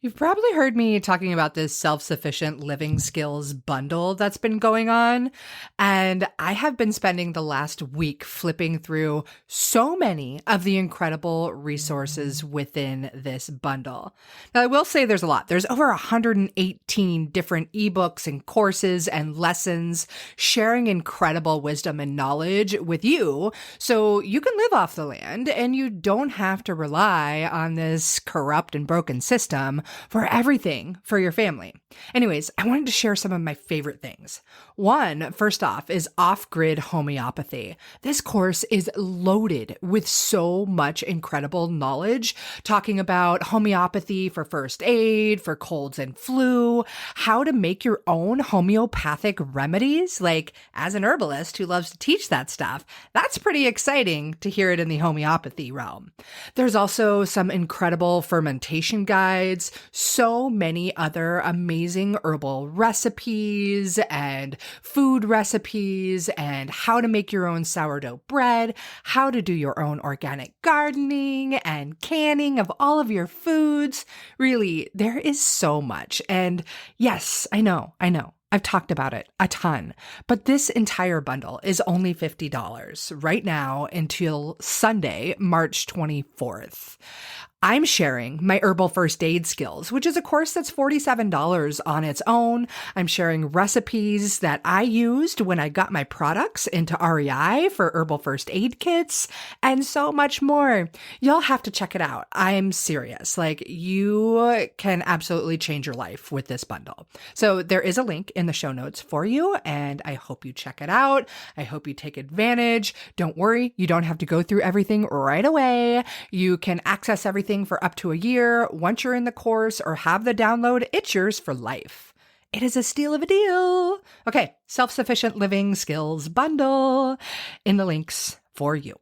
You've probably heard me talking about this self-sufficient living skills bundle that's been going on. And I have been spending the last week flipping through so many of the incredible resources within this bundle. Now, I will say there's a lot. There's over 118 different ebooks and courses and lessons sharing incredible wisdom and knowledge with you so you can live off the land and you don't have to rely on this corrupt and broken system for everything for your family. Anyways, I wanted to share some of my favorite things. One, first off, is off-grid homeopathy. This course is loaded with so much incredible knowledge, talking about homeopathy for first aid, for colds and flu, how to make your own homeopathic remedies. Like, as an herbalist who loves to teach that stuff, that's pretty exciting to hear it in the homeopathy realm. There's also some incredible fermentation guides, so many other amazing herbal recipes and food recipes, and how to make your own sourdough bread, how to do your own organic gardening and canning of all of your foods. Really, there is so much. And yes, I know. I've talked about it a ton, but this entire bundle is only $50 right now until Sunday, March 24th. I'm sharing my herbal first aid skills, which is a course that's $47 on its own. I'm sharing recipes that I used when I got my products into REI for herbal first aid kits and so much more. You'll have to check it out. I'm serious. Like, you can absolutely change your life with this bundle. So there is a link in the show notes for you, and I hope you check it out. I hope you take advantage. Don't worry, you don't have to go through everything right away. You can access everything for up to a year. Once you're in the course or have the download, it's yours for life. It is a steal of a deal. Okay, self-sufficient living skills bundle in the links for you.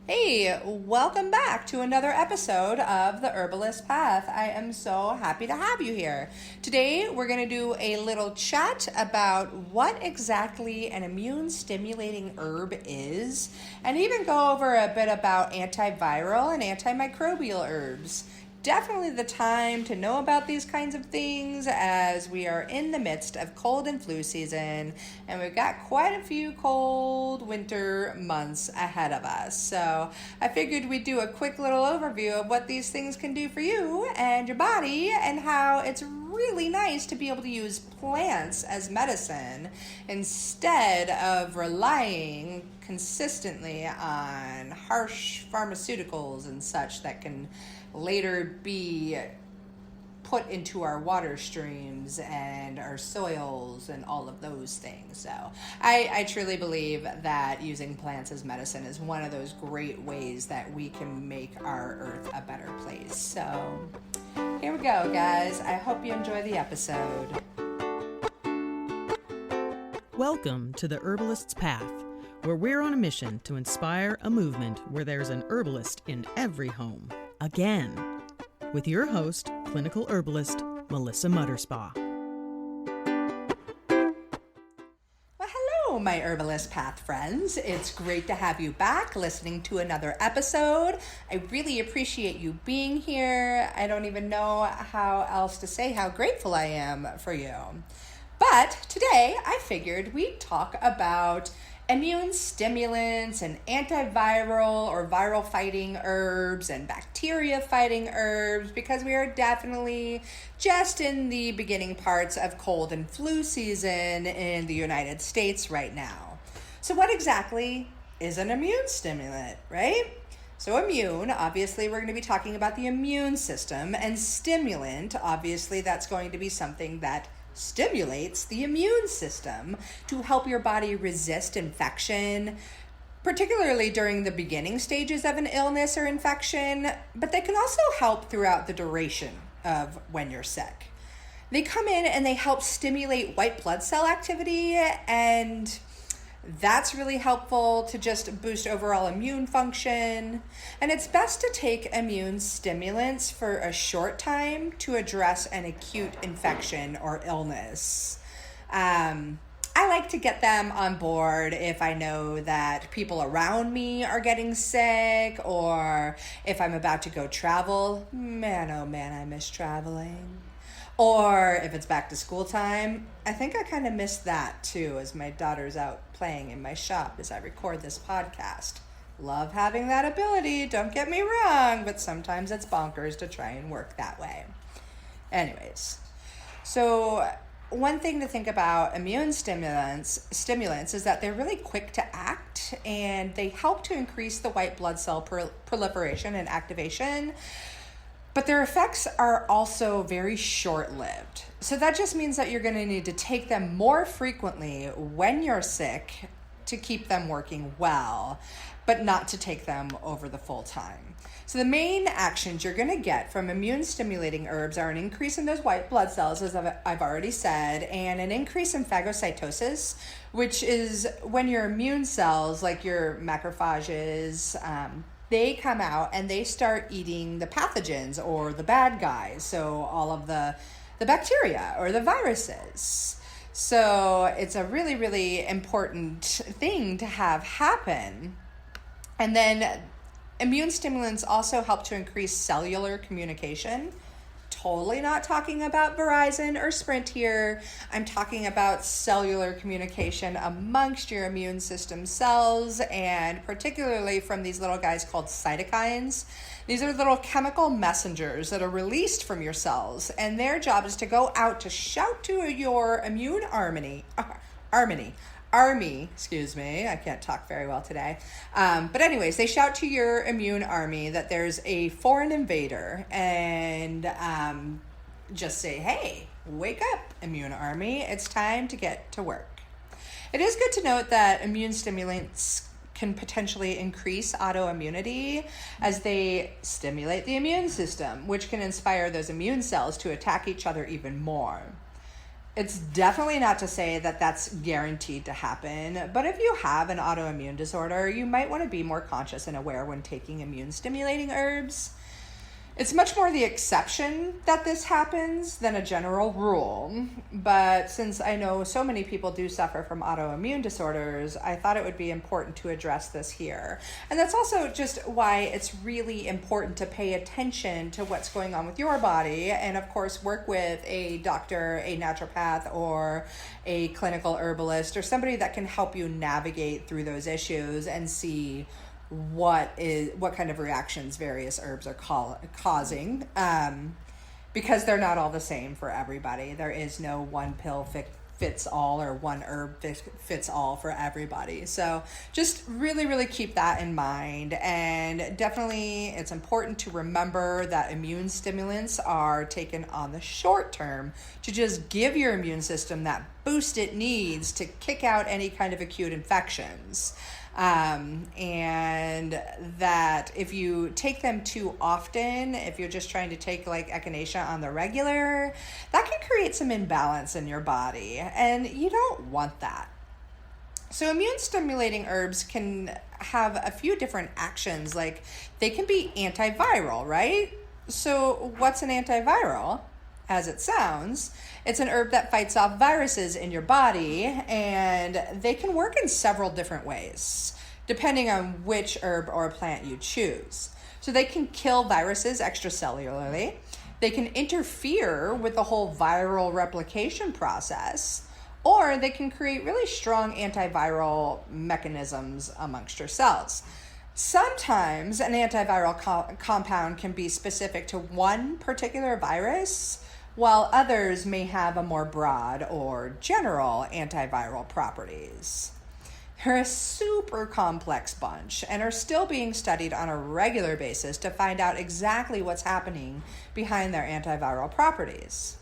Hey, welcome back to another episode of The Herbalist Path. I am so happy to have you here. Today, we're going to do a little chat about what exactly an immune stimulating herb is, and even go over a bit about antiviral and antimicrobial herbs. Definitely the time to know about these kinds of things as we are in the midst of cold and flu season, and we've got quite a few cold winter months ahead of us. So I figured we'd do a quick little overview of what these things can do for you and your body, and how it's really nice to be able to use plants as medicine instead of relying consistently on harsh pharmaceuticals and such that can later be put into our water streams and our soils and all of those things. So I truly believe that using plants as medicine is one of those great ways that we can make our earth a better place. So here we go, guys. I hope you enjoy the episode. Welcome to the Herbalist's Path, where we're on a mission to inspire a movement where there's an herbalist in every home. Again, with your host, clinical herbalist, Melissa Mutterspaugh. Well, hello, my Herbalist Path friends. It's great to have you back listening to another episode. I really appreciate you being here. I don't even know how else to say how grateful I am for you. But today, I figured we'd talk about immune stimulants and antiviral or viral fighting herbs and bacteria fighting herbs, because we are definitely just in the beginning parts of cold and flu season in the United States right now. So what exactly is an immune stimulant, right? So immune, obviously we're going to be talking about the immune system, and stimulant, obviously that's going to be something that stimulates the immune system to help your body resist infection, particularly during the beginning stages of an illness or infection, but they can also help throughout the duration of when you're sick. They come in and they help stimulate white blood cell activity, and that's really helpful to just boost overall immune function. And it's best to take immune stimulants for a short time to address an acute infection or illness. I like to get them on board if I know that people around me are getting sick, or if I'm about to go travel. Man, oh man, I miss traveling. Or if it's back to school time. I think I kind of miss that too, as my daughter's out playing in my shop as I record this podcast. Love having that ability, don't get me wrong, but sometimes it's bonkers to try and work that way. Anyways, so one thing to think about immune stimulants is that they're really quick to act, and they help to increase the white blood cell proliferation and activation, but their effects are also very short-lived. So that just means that you're going to need to take them more frequently when you're sick to keep them working well, but not to take them over the full time. So the main actions you're going to get from immune stimulating herbs are an increase in those white blood cells, as I've already said, and an increase in phagocytosis, which is when your immune cells, like your macrophages, they come out and they start eating the pathogens or the bad guys, so all of the bacteria or the viruses. So it's a really, really important thing to have happen. And then immune stimulants also help to increase cellular communication. Totally not talking about Verizon or Sprint here. I'm talking about cellular communication amongst your immune system cells, and particularly from these little guys called cytokines. These are little chemical messengers that are released from your cells, and their job is to go out to shout to your immune army, excuse me, I can't talk very well today. But anyways, they shout to your immune army that there's a foreign invader, and just say, hey, wake up, immune army. It's time to get to work. It is good to note that immune stimulants can potentially increase autoimmunity as they stimulate the immune system, which can inspire those immune cells to attack each other even more. It's definitely not to say that that's guaranteed to happen, but if you have an autoimmune disorder, you might want to be more conscious and aware when taking immune stimulating herbs. It's much more the exception that this happens than a general rule, but since I know so many people do suffer from autoimmune disorders, I thought it would be important to address this here. And that's also just why it's really important to pay attention to what's going on with your body, and of course work with a doctor, a naturopath, or a clinical herbalist, or somebody that can help you navigate through those issues and see what kind of reactions various herbs are causing, because they're not all the same for everybody. There is no one pill fits all, or one herb fits all for everybody. So just really, really keep that in mind. And definitely it's important to remember that immune stimulants are taken on the short term to just give your immune system that boost it needs to kick out any kind of acute infections. And that if you take them too often, if you're just trying to take like echinacea on the regular, that can create some imbalance in your body, and you don't want that. So immune stimulating herbs can have a few different actions, like they can be antiviral, right? So what's an antiviral? As it sounds, it's an herb that fights off viruses in your body, and they can work in several different ways, depending on which herb or plant you choose. So they can kill viruses extracellularly. They can interfere with the whole viral replication process, or they can create really strong antiviral mechanisms amongst your cells. Sometimes an antiviral compound can be specific to one particular virus, while others may have a more broad or general antiviral properties. They're a super complex bunch and are still being studied on a regular basis to find out exactly what's happening behind their antiviral properties.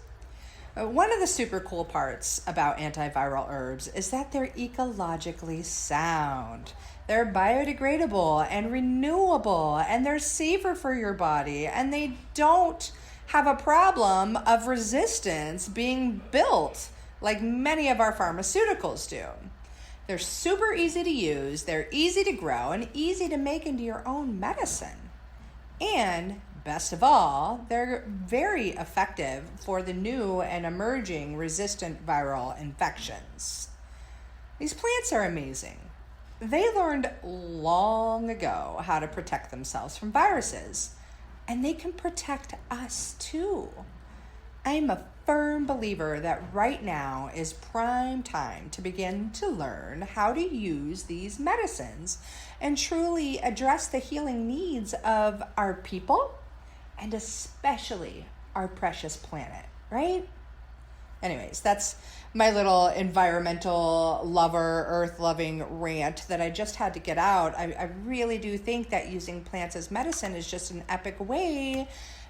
One of the super cool parts about antiviral herbs is that they're ecologically sound. They're biodegradable and renewable, and they're safer for your body, and they don't have a problem of resistance being built like many of our pharmaceuticals do. They're super easy to use, they're easy to grow, and easy to make into your own medicine. And best of all, they're very effective for the new and emerging resistant viral infections. These plants are amazing. They learned long ago how to protect themselves from viruses, and they can protect us too. I'm a firm believer that right now is prime time to begin to learn how to use these medicines and truly address the healing needs of our people and especially our precious planet, right? Anyways, that's my little environmental lover, earth-loving rant that I just had to get out. I really do think that using plants as medicine is just an epic way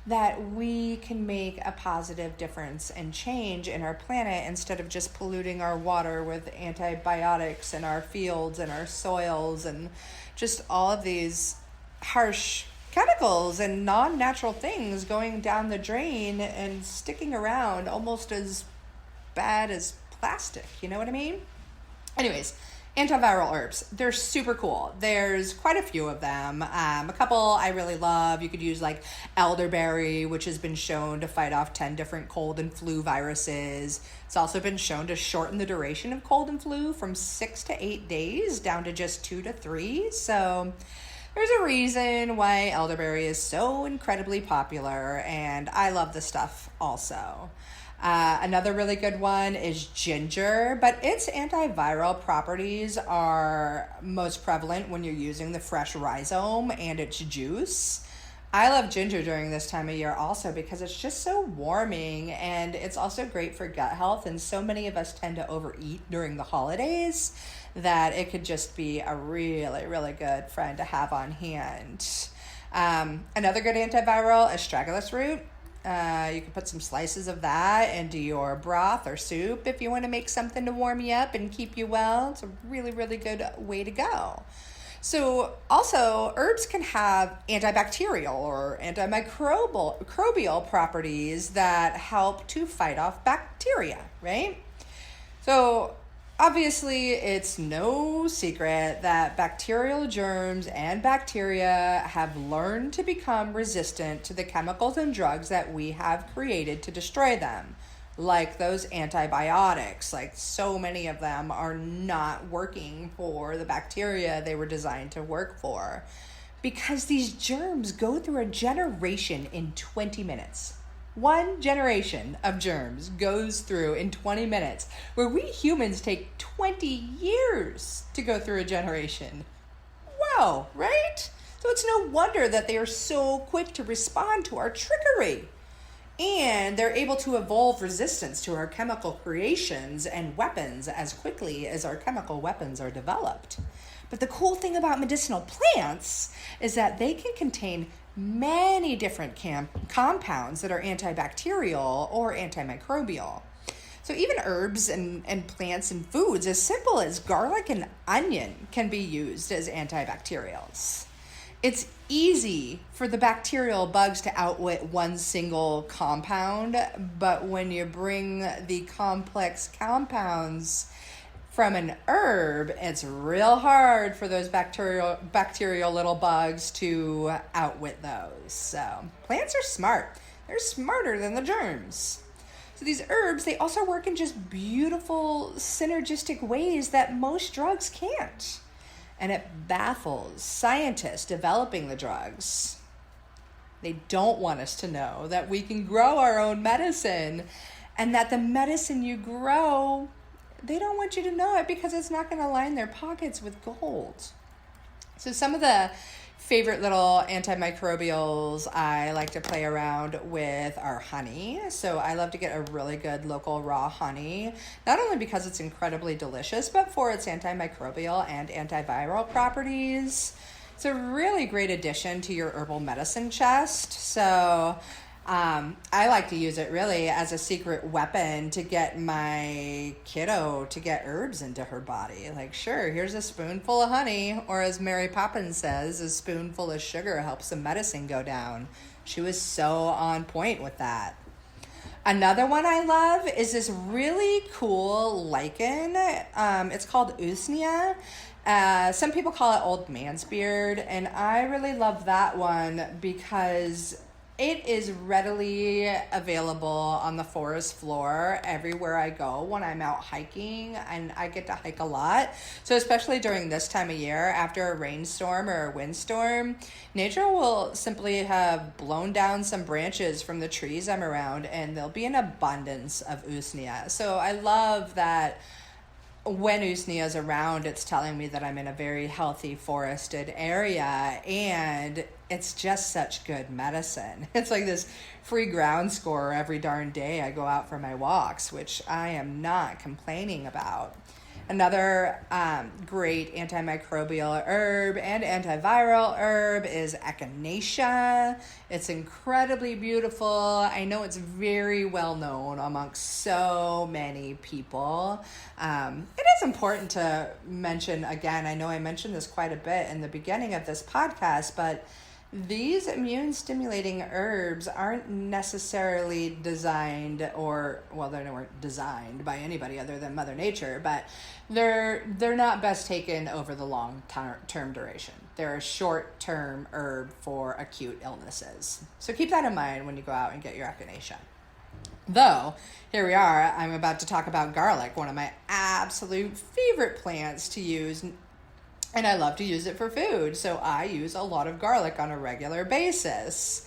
that we can make a positive difference and change in our planet instead of just polluting our water with antibiotics in our fields and our soils and just all of these harsh chemicals and non-natural things going down the drain and sticking around almost as bad as plastic. You know what I mean? Anyways, antiviral herbs, they're super cool. There's quite a few of them. A couple I really love. You could use like elderberry, which has been shown to fight off 10 different cold and flu viruses. It's also been shown to shorten the duration of cold and flu from 6 to 8 days down to just 2 to 3. So there's a reason why elderberry is so incredibly popular, and I love the stuff also. Another really good one is ginger, but its antiviral properties are most prevalent when you're using the fresh rhizome and its juice. I love ginger during this time of year also because it's just so warming, and it's also great for gut health, and so many of us tend to overeat during the holidays that it could just be a really, really good friend to have on hand. Another good antiviral is astragalus root. You can put some slices of that into your broth or soup if you want to make something to warm you up and keep you well. It's a really, really good way to go. So also, herbs can have antibacterial or antimicrobial properties that help to fight off bacteria, right? So obviously, it's no secret that bacterial germs and bacteria have learned to become resistant to the chemicals and drugs that we have created to destroy them, like those antibiotics. Like, so many of them are not working for the bacteria they were designed to work for, because these germs go through a generation in 20 minutes. One generation of germs goes through in 20 minutes, where we humans take 20 years to go through a generation. Wow, right? So it's no wonder that they are so quick to respond to our trickery. And they're able to evolve resistance to our chemical creations and weapons as quickly as our chemical weapons are developed. But the cool thing about medicinal plants is that they can contain many different compounds that are antibacterial or antimicrobial. So even herbs and plants and foods as simple as garlic and onion can be used as antibacterials. It's easy for the bacterial bugs to outwit one single compound, but when you bring the complex compounds from an herb, it's real hard for those bacterial little bugs to outwit those. So plants are smart. They're smarter than the germs. So these herbs, they also work in just beautiful synergistic ways that most drugs can't. And it baffles scientists developing the drugs. They don't want us to know that we can grow our own medicine, and that the medicine you grow, they don't want you to know it because it's not going to line their pockets with gold. So some of the favorite little antimicrobials I like to play around with are honey. So I love to get a really good local raw honey, not only because it's incredibly delicious, but for its antimicrobial and antiviral properties. It's a really great addition to your herbal medicine chest. So I like to use it really as a secret weapon to get my kiddo to get herbs into her body. Like, sure, here's a spoonful of honey, or as Mary Poppins says, a spoonful of sugar helps the medicine go down. She was so on point with that. Another one I love is this really cool lichen. It's called usnea. Some people call it old man's beard, and I really love that one because It is readily available on the forest floor everywhere I go when I'm out hiking, and I get to hike a lot. So especially during this time of year, after a rainstorm or a windstorm, nature will simply have blown down some branches from the trees I'm around, and there'll be an abundance of usnea. So I love that when usnea is around, it's telling me that I'm in a very healthy forested area, and it's just such good medicine. It's like this free ground score every darn day I go out for my walks, which I am not complaining about. Another great antimicrobial herb and antiviral herb is echinacea. It's incredibly beautiful. I know it's very well known amongst so many people. It is important to mention, again, I know I mentioned this quite a bit in the beginning of this podcast, but these immune stimulating herbs aren't necessarily designed they weren't designed by anybody other than Mother Nature, but they're not best taken over the long term duration. They're a short term herb for acute illnesses. So keep that in mind when you go out and get your echinacea. Though, here we are, I'm about to talk about garlic, one of my absolute favorite plants to use. And I love to use it for food, so I use a lot of garlic on a regular basis.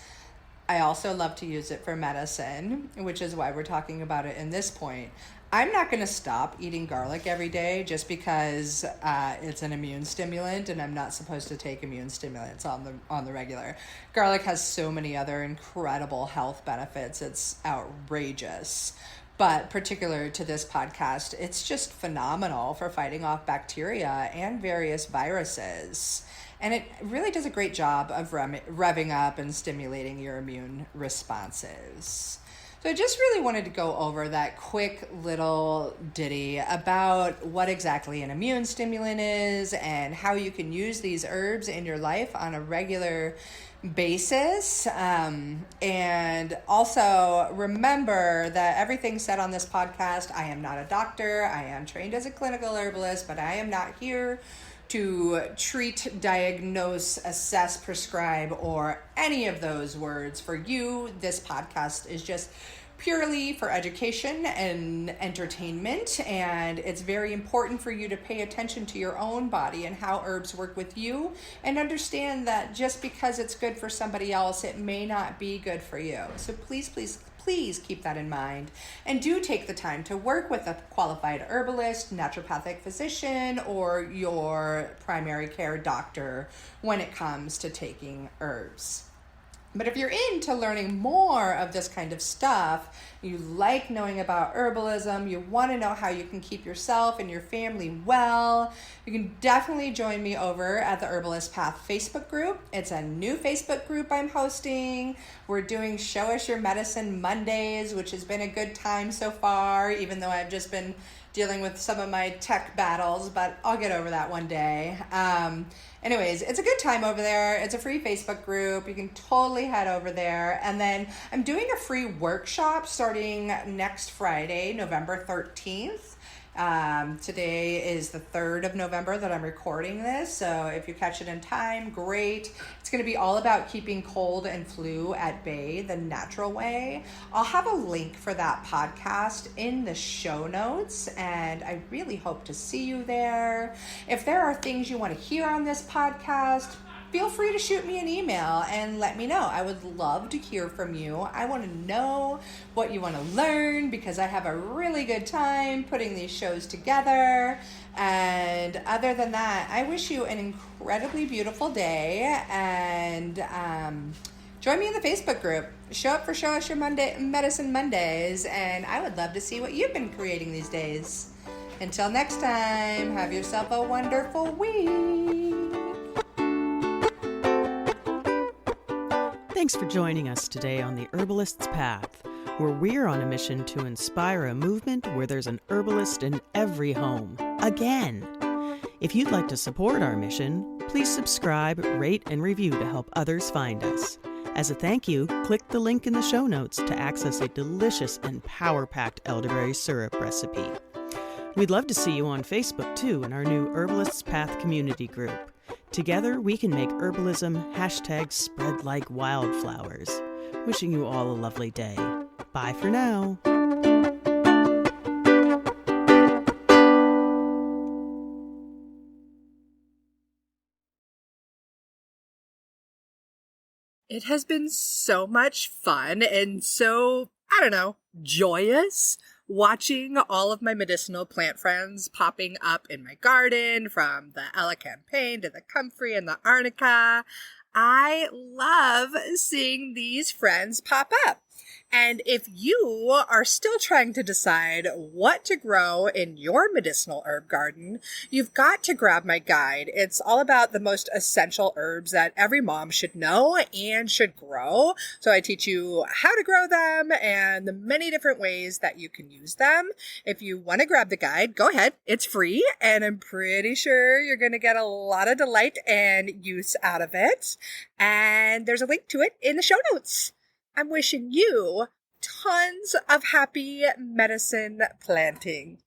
I also love to use it for medicine, which is why we're talking about it in this point. I'm not going to stop eating garlic every day just because it's an immune stimulant, and I'm not supposed to take immune stimulants on the regular. Garlic has so many other incredible health benefits. It's outrageous. But particular to this podcast, it's just phenomenal for fighting off bacteria and various viruses. And it really does a great job of revving up and stimulating your immune responses. So I just really wanted to go over that quick little ditty about what exactly an immune stimulant is and how you can use these herbs in your life on a regular basis. And also remember that everything said on this podcast, I am not a doctor. I am trained as a clinical herbalist, but I am not here to treat, diagnose, assess, prescribe, or any of those words for you. This podcast is just purely for education and entertainment, and it's very important for you to pay attention to your own body and how herbs work with you, and understand that just because it's good for somebody else, it may not be good for you. So please keep that in mind, and do take the time to work with a qualified herbalist, naturopathic physician, or your primary care doctor when it comes to taking herbs. But if you're into learning more of this kind of stuff, you like knowing about herbalism, you want to know how you can keep yourself and your family well, you can definitely join me over at the Herbalist Path Facebook group. It's a new Facebook group I'm hosting. We're doing Show Us Your Medicine Mondays, which has been a good time so far, even though I've just been dealing with some of my tech battles, but I'll get over that one day. Anyways, it's a good time over there. It's a free Facebook group. You can totally head over there. And then I'm doing a free workshop starting next Friday, November 13th. Today is the 3rd of November that I'm recording this, so if you catch it in time, great. It's going to be all about keeping cold and flu at bay the natural way. I'll have a link for that podcast in the show notes, and I really hope to see you there. If there are things you want to hear on this podcast, feel free to shoot me an email and let me know. I would love to hear from you. I want to know what you want to learn, because I have a really good time putting these shows together. And other than that, I wish you an incredibly beautiful day, and join me in the Facebook group. Show up for Show Us Your Medicine Mondays, and I would love to see what you've been creating these days. Until next time, have yourself a wonderful week. Thanks for joining us today on the Herbalist's Path, where we're on a mission to inspire a movement where there's an herbalist in every home. Again! If you'd like to support our mission, please subscribe, rate, and review to help others find us. As a thank you, click the link in the show notes to access a delicious and power-packed elderberry syrup recipe. We'd love to see you on Facebook, too, in our new Herbalist's Path community group. Together, we can make herbalism #spread like wildflowers. Wishing you all a lovely day. Bye for now. It has been so much fun and so, I don't know, joyous watching all of my medicinal plant friends popping up in my garden, from the elecampane to the comfrey and the arnica. I love seeing these friends pop up. And if you are still trying to decide what to grow in your medicinal herb garden, you've got to grab my guide. It's all about the most essential herbs that every mom should know and should grow. So I teach you how to grow them and the many different ways that you can use them. If you want to grab the guide, go ahead. It's free, and I'm pretty sure you're going to get a lot of delight and use out of it. And there's a link to it in the show notes. I'm wishing you tons of happy medicine planting.